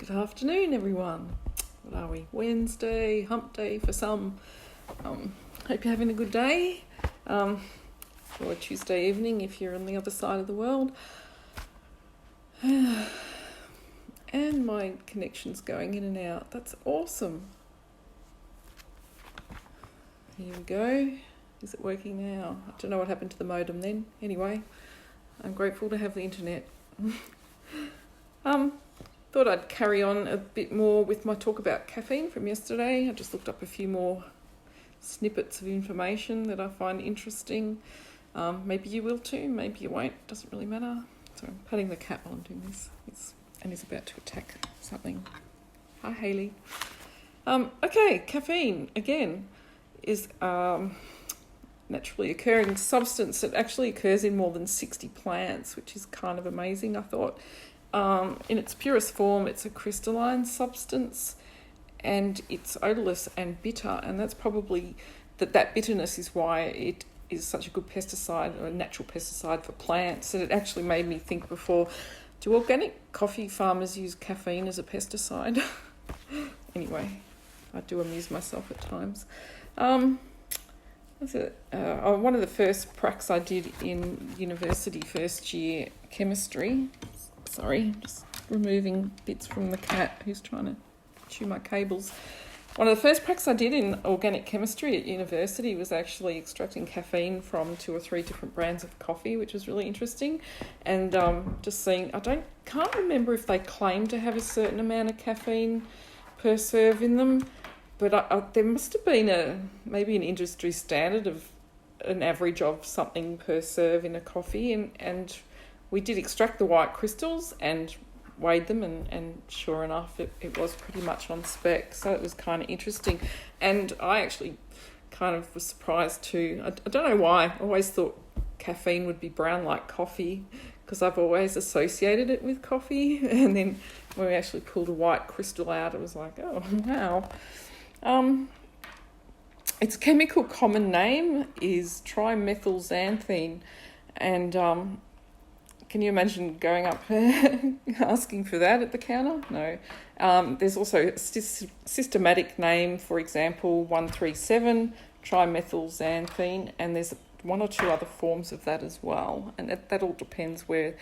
Good afternoon, everyone. What are we? Wednesday, hump day for some. Hope you're having a good day. Or Tuesday evening if you're on the other side of the world. And my connection's going in and out. That's awesome. Here we go. Is it working now? I don't know what happened to the modem then. Anyway, I'm grateful to have the internet. Thought I'd carry on a bit more with my talk about caffeine from yesterday. I just looked up a few more snippets of information that I find interesting. Maybe you will too, maybe you won't. Doesn't really matter. So I'm patting the cat while I'm doing this. And he's about to attack something. Hi, Hayley. Okay, caffeine, again, is naturally occurring substance that actually occurs in more than 60 plants, which is kind of amazing, I thought. In its purest form, it's a crystalline substance and it's odorless and bitter, and that's probably that bitterness is why it is such a good pesticide, or a natural pesticide for plants. And it actually made me think before, do organic coffee farmers use caffeine as a pesticide? Anyway, I do amuse myself at times. One of the first pracs I did in university first year chemistry. Sorry, just removing bits from the cat who's trying to chew my cables. One of the first pracs I did in organic chemistry at university was actually extracting caffeine from 2 or 3 different brands of coffee, which was really interesting. And just seeing, can't remember if they claim to have a certain amount of caffeine per serve in them, but there must have been maybe an industry standard of an average of something per serve in a coffee, and we did extract the white crystals and weighed them, and sure enough, it was pretty much on spec. So it was kind of interesting. And I actually kind of was surprised too. I don't know why. I always thought caffeine would be brown like coffee because I've always associated it with coffee. And then when we actually pulled a white crystal out, it was like, oh, wow. Its chemical common name is trimethylxanthine. And can you imagine going up asking for that at the counter? No. There's also a systematic name, for example, 137 trimethylxanthine, and there's 1 or 2 other forms of that as well. And that all depends where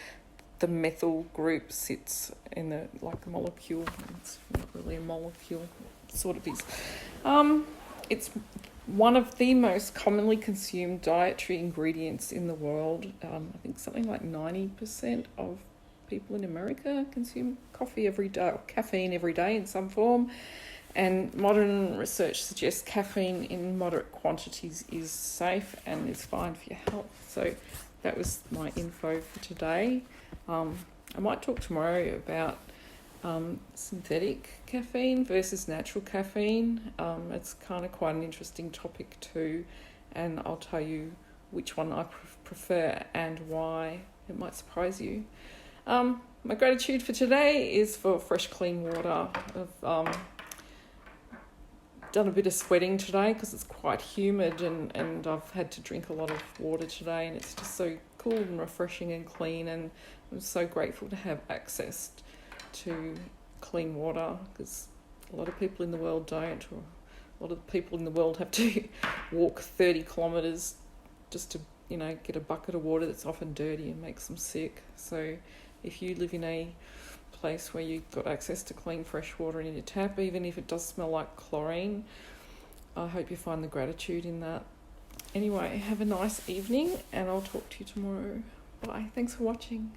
the methyl group sits in the molecule. It's not really a molecule, it sort of is. It's one of the most commonly consumed dietary ingredients in the world. I think something like 90% of people in America consume coffee every day, or caffeine every day in some form. And modern research suggests caffeine in moderate quantities is safe and is fine for your health. So that was my info for today. I might talk tomorrow about synthetic caffeine versus natural caffeine. It's kind of quite an interesting topic too, and I'll tell you which one I prefer and why. It might surprise you. My gratitude for today is for fresh, clean water. I've done a bit of sweating today because it's quite humid, and I've had to drink a lot of water today, and it's just so cool and refreshing and clean, and I'm so grateful to have access to clean water, because a lot of people in the world don't, or a lot of people in the world have to walk 30 kilometres just to get a bucket of water that's often dirty and makes them sick. So if you live in a place where you've got access to clean fresh water in your tap, even if it does smell like chlorine, I hope you find the gratitude in that. Anyway, have a nice evening, and I'll talk to you tomorrow. Bye. Thanks for watching.